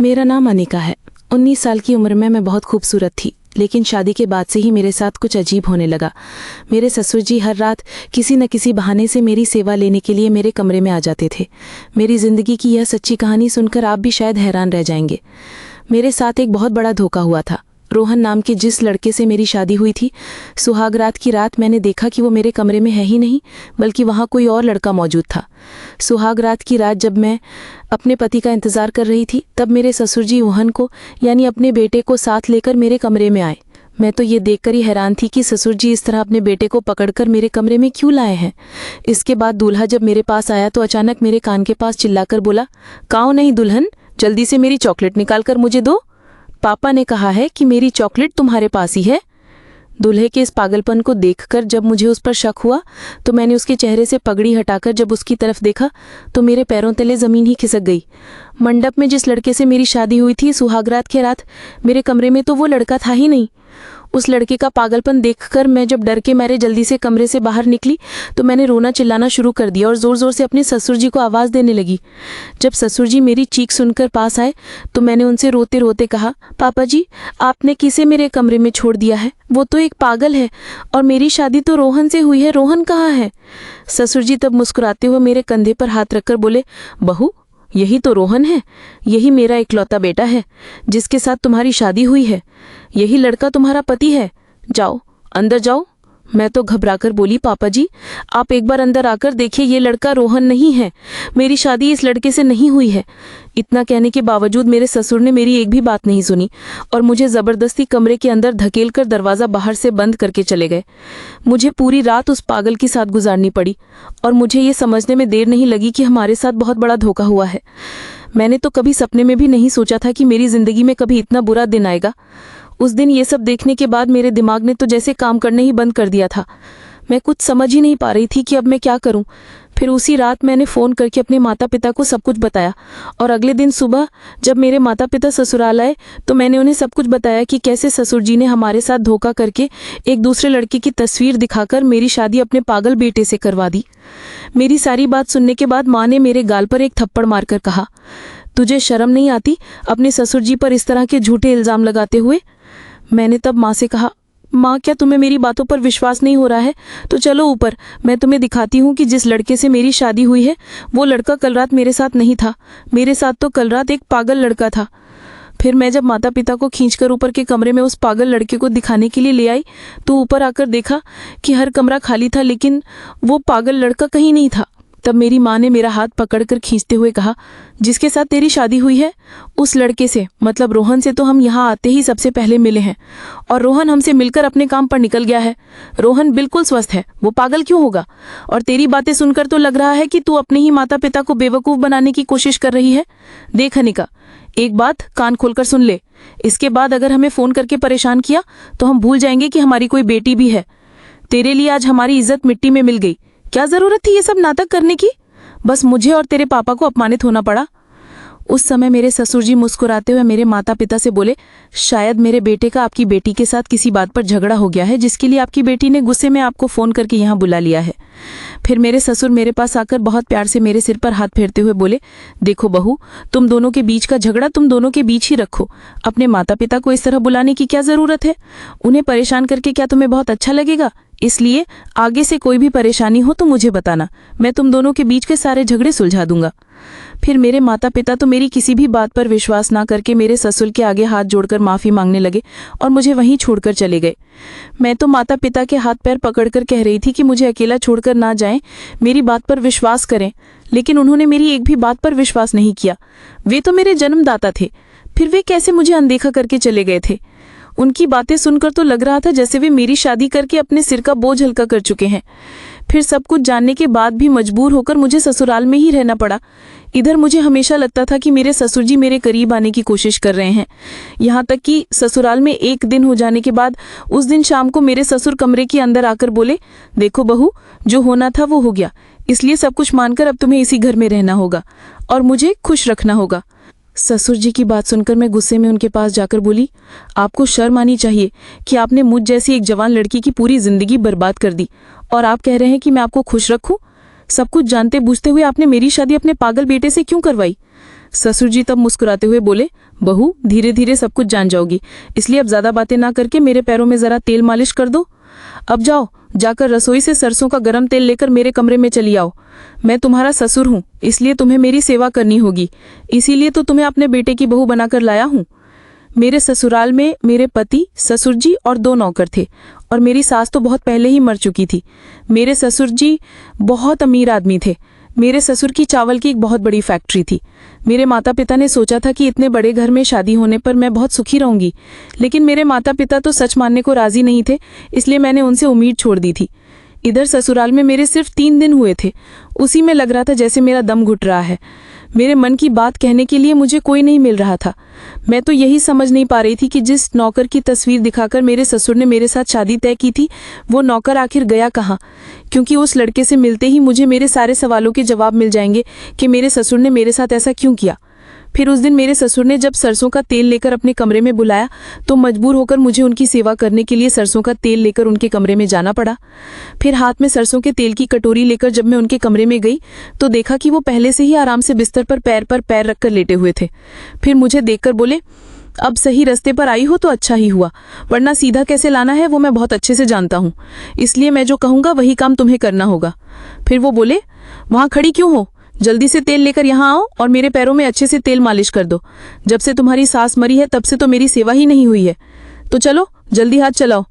मेरा नाम अनिका है। 19 साल की उम्र में मैं बहुत खूबसूरत थी, लेकिन शादी के बाद से ही मेरे साथ कुछ अजीब होने लगा। मेरे ससुर जी हर रात किसी न किसी बहाने से मेरी सेवा लेने के लिए मेरे कमरे में आ जाते थे। मेरी ज़िंदगी की यह सच्ची कहानी सुनकर आप भी शायद हैरान रह जाएंगे। मेरे साथ एक बहुत बड़ा धोखा हुआ था। रोहन नाम के जिस लड़के से मेरी शादी हुई थी, सुहागरात की रात मैंने देखा कि वो मेरे कमरे में है ही नहीं, बल्कि वहाँ कोई और लड़का मौजूद था। सुहागरात की रात जब मैं अपने पति का इंतज़ार कर रही थी, तब मेरे ससुर जी रोहन को यानी अपने बेटे को साथ लेकर मेरे कमरे में आए। मैं तो ये देखकर ही हैरान थी कि ससुर जी इस तरह अपने बेटे को पकड़कर मेरे कमरे में क्यों लाए हैं। इसके बाद दूल्हा जब मेरे पास आया तो अचानक मेरे कान के पास चिल्लाकर बोला, "काओ नहीं दुल्हन, जल्दी से मेरी चॉकलेट निकाल कर मुझे दो। पापा ने कहा है कि मेरी चॉकलेट तुम्हारे पास ही है।" दूल्हे के इस पागलपन को देखकर जब मुझे उस पर शक हुआ तो मैंने उसके चेहरे से पगड़ी हटाकर जब उसकी तरफ देखा तो मेरे पैरों तले ज़मीन ही खिसक गई। मंडप में जिस लड़के से मेरी शादी हुई थी सुहागरात की रात, मेरे कमरे में तो वो लड़का था ही नहीं। उस लड़के का पागलपन देखकर मैं जब डर के मारे जल्दी से कमरे से बाहर निकली तो मैंने रोना चिल्लाना शुरू कर दिया और ज़ोर ज़ोर से अपने ससुर जी को आवाज़ देने लगी। जब ससुर जी मेरी चीख सुनकर पास आए तो मैंने उनसे रोते रोते कहा, "पापा जी, आपने किसे मेरे कमरे में छोड़ दिया है? वो तो एक पागल है और मेरी शादी तो रोहन से हुई है। रोहन कहाँ है?" ससुर जी तब मुस्कुराते हुए मेरे कंधे पर हाथ रखकर बोले, "बहू, यही तो रोहन है। यही मेरा इकलौता बेटा है जिसके साथ तुम्हारी शादी हुई है। यही लड़का तुम्हारा पति है। जाओ, अंदर जाओ।" मैं तो घबराकर बोली, "पापा जी, आप एक बार अंदर आकर देखिए, ये लड़का रोहन नहीं है। मेरी शादी इस लड़के से नहीं हुई है।" इतना कहने के बावजूद मेरे ससुर ने मेरी एक भी बात नहीं सुनी और मुझे ज़बरदस्ती कमरे के अंदर धकेलकर दरवाज़ा बाहर से बंद करके चले गए। मुझे पूरी रात उस पागल के साथ गुजारनी पड़ी और मुझे ये समझने में देर नहीं लगी कि हमारे साथ बहुत बड़ा धोखा हुआ है। मैंने तो कभी सपने में भी नहीं सोचा था कि मेरी ज़िंदगी में कभी इतना बुरा दिन आएगा। उस दिन ये सब देखने के बाद मेरे दिमाग ने तो जैसे काम करने ही बंद कर दिया था। मैं कुछ समझ ही नहीं पा रही थी कि अब मैं क्या करूं। फिर उसी रात मैंने फ़ोन करके अपने माता पिता को सब कुछ बताया और अगले दिन सुबह जब मेरे माता पिता ससुराल आए तो मैंने उन्हें सब कुछ बताया कि कैसे ससुर जी ने हमारे साथ धोखा करके एक दूसरे लड़के की तस्वीर दिखाकर मेरी शादी अपने पागल बेटे से करवा दी। मेरी सारी बात सुनने के बाद माँ ने मेरे गाल पर एक थप्पड़ मारकर कहा, "तुझे शर्म नहीं आती अपने ससुर जी पर इस तरह के झूठे इल्ज़ाम लगाते हुए?" मैंने तब माँ से कहा, "माँ, क्या तुम्हें मेरी बातों पर विश्वास नहीं हो रहा है? तो चलो ऊपर, मैं तुम्हें दिखाती हूँ कि जिस लड़के से मेरी शादी हुई है वो लड़का कल रात मेरे साथ नहीं था। मेरे साथ तो कल रात एक पागल लड़का था।" फिर मैं जब माता पिता को खींचकर ऊपर के कमरे में उस पागल लड़के को दिखाने के लिए ले आई तो ऊपर आकर देखा कि हर कमरा खाली था, लेकिन वो पागल लड़का कहीं नहीं था। तब मेरी माँ ने मेरा हाथ पकड़कर खींचते हुए कहा, "जिसके साथ तेरी शादी हुई है उस लड़के से, मतलब रोहन से तो हम यहाँ आते ही सबसे पहले मिले हैं और रोहन हमसे मिलकर अपने काम पर निकल गया है। रोहन बिल्कुल स्वस्थ है, वो पागल क्यों होगा? और तेरी बातें सुनकर तो लग रहा है कि तू अपने ही माता पिता को बेवकूफ़ बनाने की कोशिश कर रही है। देख अनिका, एक बात कान खोलकर सुन ले। इसके बाद अगर हमें फ़ोन करके परेशान किया तो हम भूल जाएंगे कि हमारी कोई बेटी भी है। तेरे लिए आज हमारी इज्जत मिट्टी में मिल गई। क्या ज़रूरत थी ये सब नाटक करने की? बस मुझे और तेरे पापा को अपमानित होना पड़ा।" उस समय मेरे ससुर जी मुस्कुराते हुए मेरे माता पिता से बोले, "शायद मेरे बेटे का आपकी बेटी के साथ किसी बात पर झगड़ा हो गया है, जिसके लिए आपकी बेटी ने गुस्से में आपको फ़ोन करके यहाँ बुला लिया है।" फिर मेरे ससुर मेरे पास आकर बहुत प्यार से मेरे सिर पर हाथ फेरते हुए बोले, "देखो बहू, तुम दोनों के बीच का झगड़ा तुम दोनों के बीच ही रखो। अपने माता पिता को इस तरह बुलाने की क्या ज़रूरत है? उन्हें परेशान करके क्या तुम्हें बहुत अच्छा लगेगा? इसलिए आगे से कोई भी परेशानी हो तो मुझे बताना, मैं तुम दोनों के बीच के सारे झगड़े सुलझा दूंगा।" फिर मेरे माता पिता तो मेरी किसी भी बात पर विश्वास ना करके मेरे ससुर के आगे हाथ जोड़कर माफ़ी मांगने लगे और मुझे वहीं छोड़कर चले गए। मैं तो माता पिता के हाथ पैर पकड़कर कह रही थी कि मुझे अकेला छोड़कर ना जाएं, मेरी बात पर विश्वास करें, लेकिन उन्होंने मेरी एक भी बात पर विश्वास नहीं किया। वे तो मेरे जन्मदाता थे, फिर वे कैसे मुझे अनदेखा करके चले गए थे? उनकी बातें सुनकर तो लग रहा था जैसे वे मेरी शादी करके अपने सिर का बोझ हल्का कर चुके हैं। फिर सब कुछ जानने के बाद भी मजबूर होकर मुझे ससुराल में ही रहना पड़ा। इधर मुझे हमेशा लगता था कि मेरे ससुर जी मेरे करीब आने की कोशिश कर रहे हैं। यहाँ तक कि ससुराल में एक दिन हो जाने के बाद उस दिन शाम को मेरे ससुर कमरे के अंदर आकर बोले, "देखो बहू, जो होना था वो हो गया, इसलिए सब कुछ मानकर अब तुम्हें इसी घर में रहना होगा और मुझे खुश रखना होगा।" ससुर जी की बात सुनकर मैं गुस्से में उनके पास जाकर बोली, "आपको शर्म आनी चाहिए कि आपने मुझ जैसी एक जवान लड़की की पूरी जिंदगी बर्बाद कर दी और आप कह रहे हैं कि मैं आपको खुश रखूं? सब कुछ जानते बूझते हुए आपने मेरी शादी अपने पागल बेटे से क्यों करवाई? ससुर जी तब मुस्कुराते हुए बोले, बहू धीरे धीरे सब कुछ जान जाओगी, इसलिए अब ज्यादा बातें ना करके मेरे पैरों में जरा तेल मालिश कर दो। अब जाओ, जाकर रसोई से सरसों का गरम तेल लेकर मेरे कमरे में चली आओ। मैं तुम्हारा ससुर हूँ, इसलिए तुम्हें मेरी सेवा करनी होगी, इसीलिए तो तुम्हें अपने बेटे की बहू बनाकर लाया हूँ। मेरे ससुराल में मेरे पति, ससुर जी और 2 नौकर थे, और मेरी सास तो बहुत पहले ही मर चुकी थी। मेरे ससुर जी बहुत अमीर आदमी थे। मेरे ससुर की चावल की एक बहुत बड़ी फैक्ट्री थी। मेरे माता पिता ने सोचा था कि इतने बड़े घर में शादी होने पर मैं बहुत सुखी रहूंगी, लेकिन मेरे माता पिता तो सच मानने को राजी नहीं थे, इसलिए मैंने उनसे उम्मीद छोड़ दी थी। इधर ससुराल में मेरे सिर्फ 3 दिन हुए थे, उसी में लग रहा था जैसे मेरा दम घुट रहा है। मेरे मन की बात कहने के लिए मुझे कोई नहीं मिल रहा था। मैं तो यही समझ नहीं पा रही थी कि जिस नौकर की तस्वीर दिखाकर मेरे ससुर ने मेरे साथ शादी तय की थी, वो नौकर आखिर गया कहाँ, क्योंकि उस लड़के से मिलते ही मुझे मेरे सारे सवालों के जवाब मिल जाएंगे कि मेरे ससुर ने मेरे साथ ऐसा क्यों किया। फिर उस दिन मेरे ससुर ने जब सरसों का तेल लेकर अपने कमरे में बुलाया, तो मजबूर होकर मुझे उनकी सेवा करने के लिए सरसों का तेल लेकर उनके कमरे में जाना पड़ा। फिर हाथ में सरसों के तेल की कटोरी लेकर जब मैं उनके कमरे में गई, तो देखा कि वो पहले से ही आराम से बिस्तर पर पैर रखकर लेटे हुए थे। फिर मुझे देखकर बोले, अब सही रास्ते पर आई हो तो अच्छा ही हुआ, वरना सीधा कैसे लाना है वो मैं बहुत अच्छे से जानता हूँ, इसलिए मैं जो कहूँगा वही काम तुम्हें करना होगा। फिर वो बोले, वहाँ खड़ी क्यों हो, जल्दी से तेल लेकर यहाँ आओ और मेरे पैरों में अच्छे से तेल मालिश कर दो। जब से तुम्हारी सास मरी है तब से तो मेरी सेवा ही नहीं हुई है। तो चलो जल्दी हाथ चलाओ।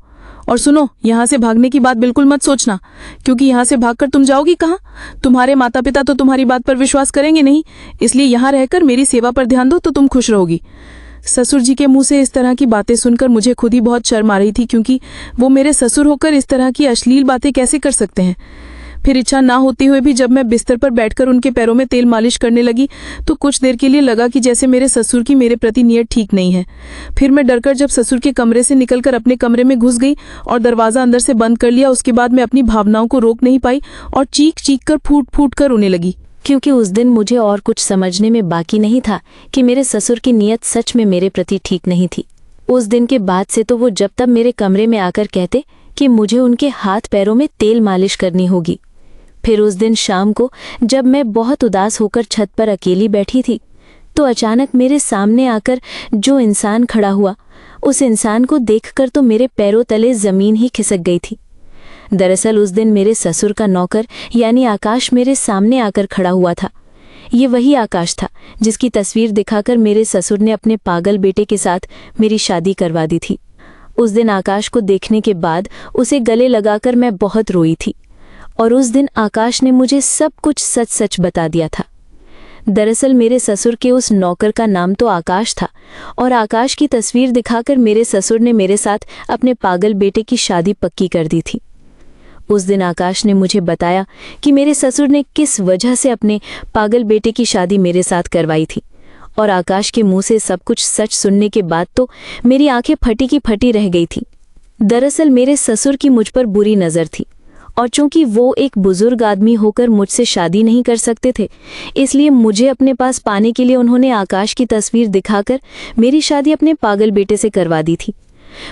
और सुनो, यहाँ से भागने की बात बिल्कुल मत सोचना, क्योंकि यहाँ से भागकर तुम जाओगी कहाँ? तुम्हारे माता पिता तो तुम्हारी बात पर विश्वास करेंगे नहीं, इसलिए यहाँ रहकर मेरी सेवा पर ध्यान दो तो तुम खुश रहोगी। ससुर जी के मुंह से इस तरह की बातें सुनकर मुझे खुद ही बहुत शर्म आ रही थी, क्योंकि वो मेरे ससुर होकर इस तरह की अश्लील बातें कैसे कर सकते हैं। फिर इच्छा ना होते हुए भी जब मैं बिस्तर पर बैठकर उनके पैरों में तेल मालिश करने लगी, तो कुछ देर के लिए लगा कि जैसे मेरे ससुर की मेरे प्रति नीयत ठीक नहीं है। फिर मैं डरकर जब ससुर के कमरे से निकलकर अपने कमरे में घुस गई और दरवाज़ा अंदर से बंद कर लिया, उसके बाद मैं अपनी भावनाओं को रोक नहीं पाई और चीख चीख कर फूट फूट कर रोने लगी, क्योंकि उस दिन मुझे और कुछ समझने में बाकी नहीं था कि मेरे ससुर की नीयत सच में मेरे प्रति ठीक नहीं थी। उस दिन के बाद से तो वो जब तब मेरे कमरे में आकर कहते कि मुझे उनके हाथ पैरों में तेल मालिश करनी होगी। फिर उस दिन शाम को जब मैं बहुत उदास होकर छत पर अकेली बैठी थी, तो अचानक मेरे सामने आकर जो इंसान खड़ा हुआ, उस इंसान को देखकर तो मेरे पैरों तले ज़मीन ही खिसक गई थी। दरअसल उस दिन मेरे ससुर का नौकर यानी आकाश मेरे सामने आकर खड़ा हुआ था। ये वही आकाश था जिसकी तस्वीर दिखाकर मेरे ससुर ने अपने पागल बेटे के साथ मेरी शादी करवा दी थी। उस दिन आकाश को देखने के बाद उसे गले लगाकर मैं बहुत रोई थी, और उस दिन आकाश ने मुझे सब कुछ सच सच बता दिया था। दरअसल मेरे ससुर के उस नौकर का नाम तो आकाश था, और आकाश की तस्वीर दिखाकर मेरे ससुर ने मेरे साथ अपने पागल बेटे की शादी पक्की कर दी थी। उस दिन आकाश ने मुझे बताया कि मेरे ससुर ने किस वजह से अपने पागल बेटे की शादी मेरे साथ करवाई थी, और आकाश के मुंह से सब कुछ सच सुनने के बाद तो मेरी आंखें फटी की फटी रह गई थी। दरअसल मेरे ससुर की मुझ पर बुरी नज़र थी, और चूंकि वो एक बुजुर्ग आदमी होकर मुझसे शादी नहीं कर सकते थे, इसलिए मुझे अपने पास पाने के लिए उन्होंने आकाश की तस्वीर दिखाकर मेरी शादी अपने पागल बेटे से करवा दी थी।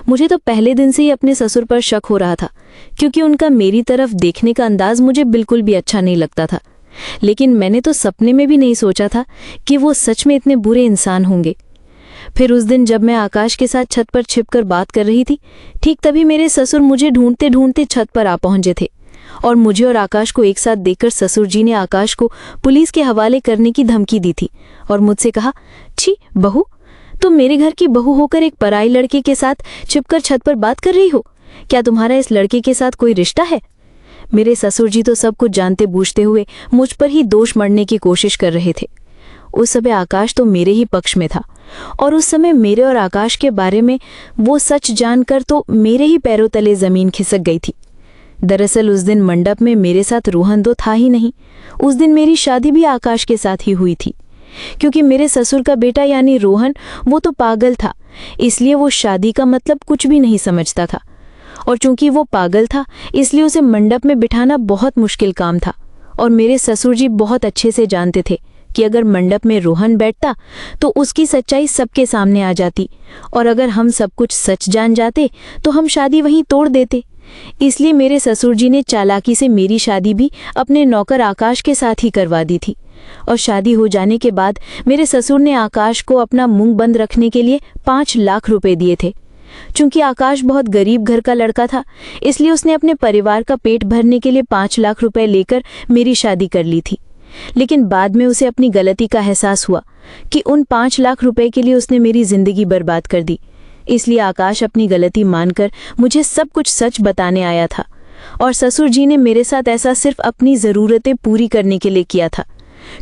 मुझे तो पहले दिन से ही अपने ससुर पर शक हो रहा था, क्योंकि उनका मेरी तरफ देखने का अंदाज मुझे बिल्कुल भी अच्छा नहीं लगता था। लेकिन मैंने तो सपने में भी नहीं सोचा था कि वो सच में इतने बुरे इंसान होंगे। फिर उस दिन जब मैं आकाश के साथ छत पर छिपकर बात कर रही थी, ठीक तभी मेरे ससुर मुझे ढूंढते ढूंढते छत पर आ पहुंचे थे, और मुझे और आकाश को एक साथ देखकर ससुर जी ने आकाश को पुलिस के हवाले करने की धमकी दी थी, और मुझसे कहा, छी बहू, तुम मेरे घर की बहू होकर एक पराई लड़के के साथ छिपकर छत पर बात कर रही हो? क्या तुम्हारा इस लड़के के साथ कोई रिश्ता है? मेरे ससुर जी तो सब कुछ जानते बूझते हुए मुझ पर ही दोष मढ़ने की कोशिश कर रहे थे। उस समय आकाश तो मेरे ही पक्ष में था, और उस समय मेरे और आकाश के बारे में वो सच जानकर तो मेरे ही पैरों तले ज़मीन खिसक गई थी। दरअसल उस दिन मंडप में मेरे साथ रोहन तो था ही नहीं। उस दिन मेरी शादी भी आकाश के साथ ही हुई थी, क्योंकि मेरे ससुर का बेटा यानी रोहन वो तो पागल था, इसलिए वो शादी का मतलब कुछ भी नहीं समझता था, और चूंकि वो पागल था इसलिए उसे मंडप में बिठाना बहुत मुश्किल काम था। और मेरे ससुर जी बहुत अच्छे से जानते थे कि अगर मंडप में रोहन बैठता तो उसकी सच्चाई सबके सामने आ जाती, और अगर हम सब कुछ सच जान जाते तो हम शादी वहीं तोड़ देते। इसलिए मेरे ससुर जी ने चालाकी से मेरी शादी भी अपने नौकर आकाश के साथ ही करवा दी थी, और शादी हो जाने के बाद मेरे ससुर ने आकाश को अपना मुंह बंद रखने के लिए 5 लाख रुपए दिए थे। चूंकि आकाश बहुत गरीब घर का लड़का था, इसलिए उसने अपने परिवार का पेट भरने के लिए 5 लाख रुपए लेकर मेरी शादी कर ली थी। लेकिन बाद में उसे अपनी गलती का एहसास हुआ कि उन 5 लाख रुपए के लिए उसने मेरी जिंदगी बर्बाद कर दी। इसलिए आकाश अपनी गलती मानकर मुझे सब कुछ सच बताने आया था और ससुर जी ने मेरे साथ ऐसा सिर्फ अपनी ज़रूरतें पूरी करने के लिए किया था।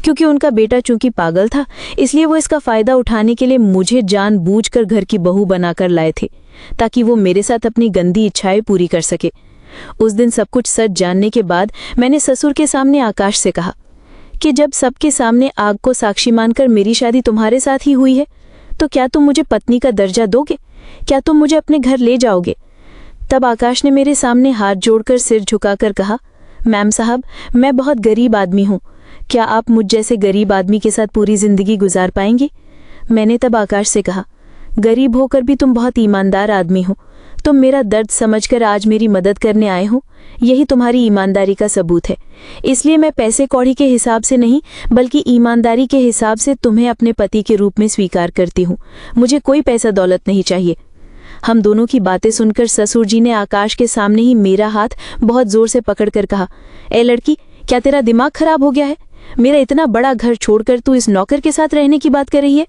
क्योंकि उनका बेटा चूंकि पागल था, इसलिए वो इसका फ़ायदा उठाने के लिए मुझे जानबूझकर घर की बहू बनाकर लाए थे ताकि वो मेरे साथ अपनी गंदी इच्छाएं पूरी कर सके। उस दिन सब कुछ सच जानने के बाद मैंने ससुर के सामने आकाश से कहा कि जब सबके सामने आग को साक्षी मानकर मेरी शादी तुम्हारे साथ ही हुई है, तो क्या तुम मुझे पत्नी का दर्जा दोगे? क्या तुम मुझे अपने घर ले जाओगे? तब आकाश ने मेरे सामने हाथ जोड़कर सिर झुकाकर कहा, मैम साहब, मैं बहुत गरीब आदमी हूँ, क्या आप मुझ जैसे गरीब आदमी के साथ पूरी जिंदगी गुजार पाएंगे? मैंने तब आकाश से कहा, गरीब होकर भी तुम बहुत ईमानदार आदमी हो, तुम मेरा दर्द समझकर आज मेरी मदद करने आए हो, यही तुम्हारी ईमानदारी का सबूत है। इसलिए मैं पैसे कौड़ी के हिसाब से नहीं बल्कि ईमानदारी के हिसाब से तुम्हें अपने पति के रूप में स्वीकार करती हूँ। मुझे कोई पैसा दौलत नहीं चाहिए। हम दोनों की बातें सुनकर ससुर जी ने आकाश के सामने ही मेरा हाथ बहुत जोर से पकड़कर कहा, ए लड़की, क्या तेरा दिमाग खराब हो गया है? मेरा इतना बड़ा घर छोड़कर तू इस नौकर के साथ रहने की बात कर रही है?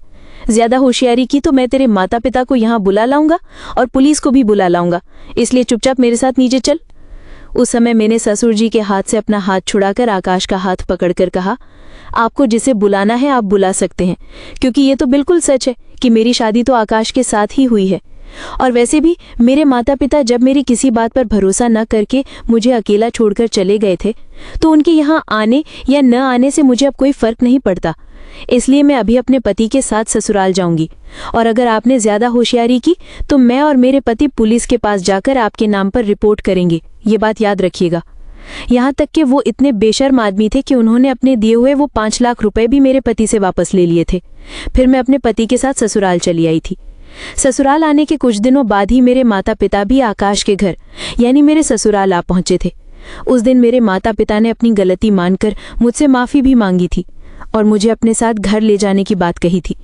ज्यादा होशियारी की तो मैं तेरे माता पिता को यहाँ बुला लाऊंगा और पुलिस को भी बुला लाऊंगा, इसलिए चुपचाप मेरे साथ नीचे चल। उस समय मैंने ससुर जी के हाथ से अपना हाथ छुड़ाकर आकाश का हाथ पकड़कर कहा, आपको जिसे बुलाना है आप बुला सकते हैं, क्योंकि ये तो बिल्कुल सच है कि मेरी शादी तो आकाश के साथ ही हुई है। और वैसे भी मेरे माता पिता जब मेरी किसी बात पर भरोसा न करके मुझे अकेला छोड़कर चले गए थे, तो उनके यहाँ आने या न आने से मुझे अब कोई फर्क नहीं पड़ता। इसलिए मैं अभी अपने पति के साथ ससुराल जाऊंगी, और अगर आपने ज्यादा होशियारी की तो मैं और मेरे पति पुलिस के पास जाकर आपके नाम पर रिपोर्ट करेंगे, ये बात याद रखिएगा। यहाँ तक कि वो इतने बेशर्म आदमी थे कि उन्होंने अपने दिए हुए वो 5 लाख रुपए भी मेरे पति से वापस ले लिए थे। फिर मैं अपने पति के साथ ससुराल चली आई थी। ससुराल आने के कुछ दिनों बाद ही मेरे माता पिता भी आकाश के घर यानी मेरे ससुराल आ पहुंचे थे। उस दिन मेरे माता पिता ने अपनी गलती मानकर मुझसे माफ़ी भी मांगी थी और मुझे अपने साथ घर ले जाने की बात कही थी।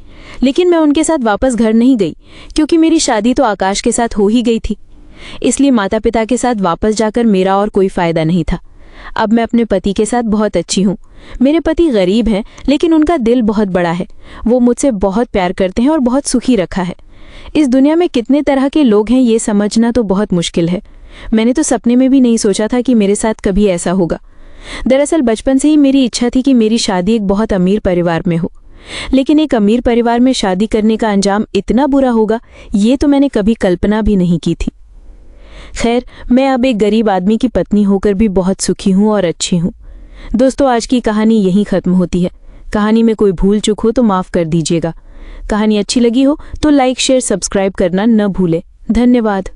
लेकिन मैं उनके साथ वापस घर नहीं गई, क्योंकि मेरी शादी तो आकाश के साथ हो ही गई थी। इसलिए माता पिता के साथ वापस जाकर मेरा और कोई फ़ायदा नहीं था। अब मैं अपने पति के साथ बहुत अच्छी हूँ। मेरे पति गरीब हैं, लेकिन उनका दिल बहुत बड़ा है। वो मुझसे बहुत प्यार करते हैं और बहुत सुखी रखा है। इस दुनिया में कितने तरह के लोग हैं ये समझना तो बहुत मुश्किल है। मैंने तो सपने में भी नहीं सोचा था कि मेरे साथ कभी ऐसा होगा। दरअसल बचपन से ही मेरी इच्छा थी कि मेरी शादी एक बहुत अमीर परिवार में हो, लेकिन एक अमीर परिवार में शादी करने का अंजाम इतना बुरा होगा ये तो मैंने कभी कल्पना भी नहीं की थी। खैर, मैं अब एक गरीब आदमी की पत्नी होकर भी बहुत सुखी हूँ और अच्छी हूँ। दोस्तों, आज की कहानी यहीं ख़त्म होती है। कहानी में कोई भूल चूक हो तो माफ़ कर दीजिएगा। कहानी अच्छी लगी हो तो लाइक, शेयर, सब्सक्राइब करना न भूलें। धन्यवाद।